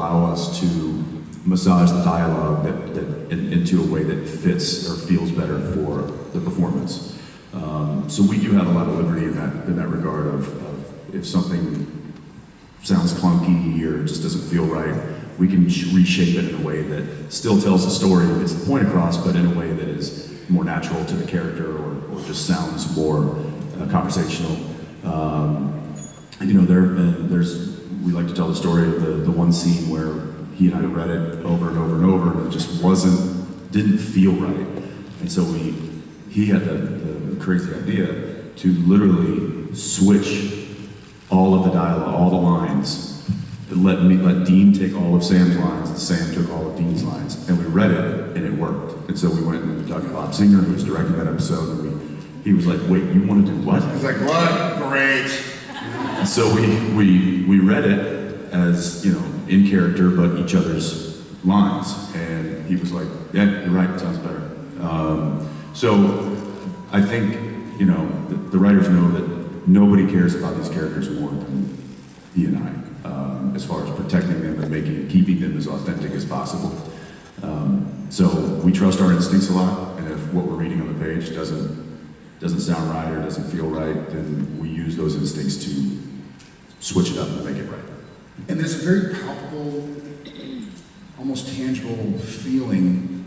allow us to massage the dialogue into a way that fits or feels better for the performance. So we do have a lot of liberty in that regard of if something sounds clunky or just doesn't feel right, we can reshape it in a way that still tells the story, gets the point across, but in a way that is more natural to the character or just sounds more conversational. We like to tell the story of the one scene where he and I read it over and over and over, and it just didn't feel right. And so he had the crazy idea to literally switch all of the dialogue, all the lines, and let Dean take all of Sam's lines, and Sam took all of Dean's lines, and we read it, and it worked. And so we went and talked to Bob Singer, who was directing that episode, and he was like, "Wait, you want to do what?" He's like, "What? Great." And so we read it as, in character, but each other's lines. And he was like, "Yeah, you're right, it sounds better." So I think, the writers know that nobody cares about these characters more than he and I, as far as protecting them and keeping them as authentic as possible. So we trust our instincts a lot, and if what we're reading on the page doesn't sound right or doesn't feel right, then we use those instincts to switch it up and make it right. And there's a very palpable, almost tangible feeling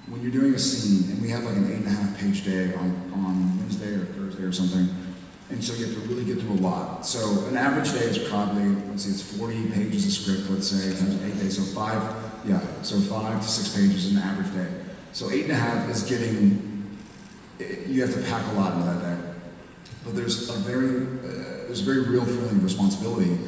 when you're doing a scene, and we have like an 8.5 page day on Wednesday or Thursday or something, and so you have to really get through a lot. So an average day is probably, it's 40 pages of script, let's say, times 8 days, so 5 to 6 pages is an average day. So 8.5 is you have to pack a lot into that day. But there's a very real feeling of responsibility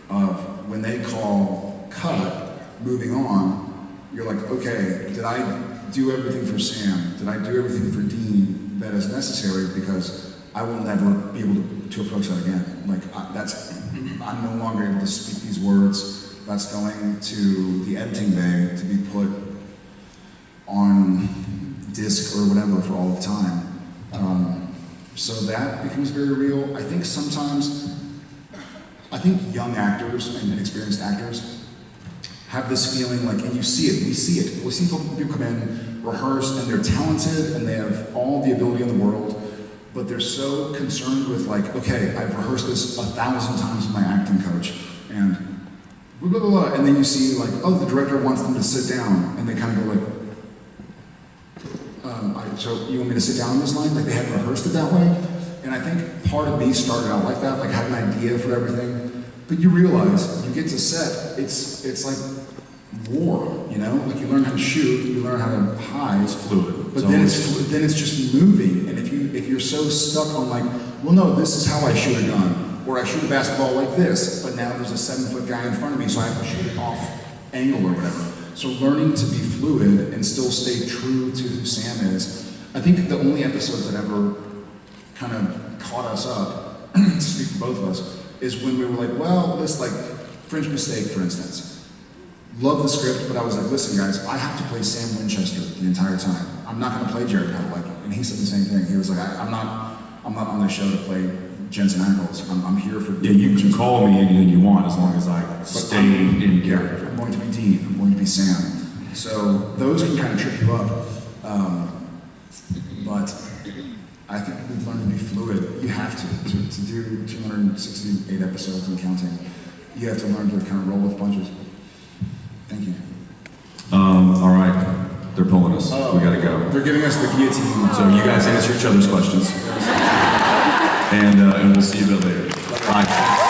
of when they call cut, moving on, you're like, okay, did I do everything for Sam? Did I do everything for Dean that is necessary? Because I will never be able to approach that again. Like, I'm no longer able to speak these words. That's going to the editing bay to be put on disc or whatever for all the time. So that becomes very real. I think sometimes, young actors and inexperienced actors have this feeling like, and you see it, we see it. We see people come in, rehearse, and they're talented and they have all the ability in the world, but they're so concerned with like, okay, I've rehearsed this 1,000 times with my acting coach, and blah, blah, blah, blah. And then you see like, oh, the director wants them to sit down, and they kind of go like, so you want me to sit down on this line? Like they hadn't rehearsed it that way? And I think part of me started out like that, like had an idea for everything, but you realize, you get to set, it's like war, Like you learn how to shoot, you learn how to hide. It's fluid. But then it's just moving, and if you're so stuck on like, well no, this is how I shoot a gun, or I shoot a basketball like this, but now there's a 7-foot guy in front of me, so I have to shoot it off angle or whatever. So learning to be fluid and still stay true to who Sam is. I think the only episodes that ever kind of caught us up, to speak for both of us, is when we were like, well, this like French Mistake, for instance. Love the script, but I was like, listen guys, I have to play Sam Winchester the entire time. I'm not going to play Jared Padalecki. And he said the same thing. He was like, I'm not on the show to play Jensen Ackles. I'm here for. Yeah, you can call me anything you want as long as I stay in character. I'm going to be Dean. I'm going to be Sam. So those can kind of trip you up. But I think we've learned to be fluid. You have to do 268 episodes and counting. You have to learn to kind of roll with punches. Thank you. All right, they're pulling us. We gotta go. They're giving us the guillotine. So you guys answer each other's questions. And we'll see you a bit later. Bye.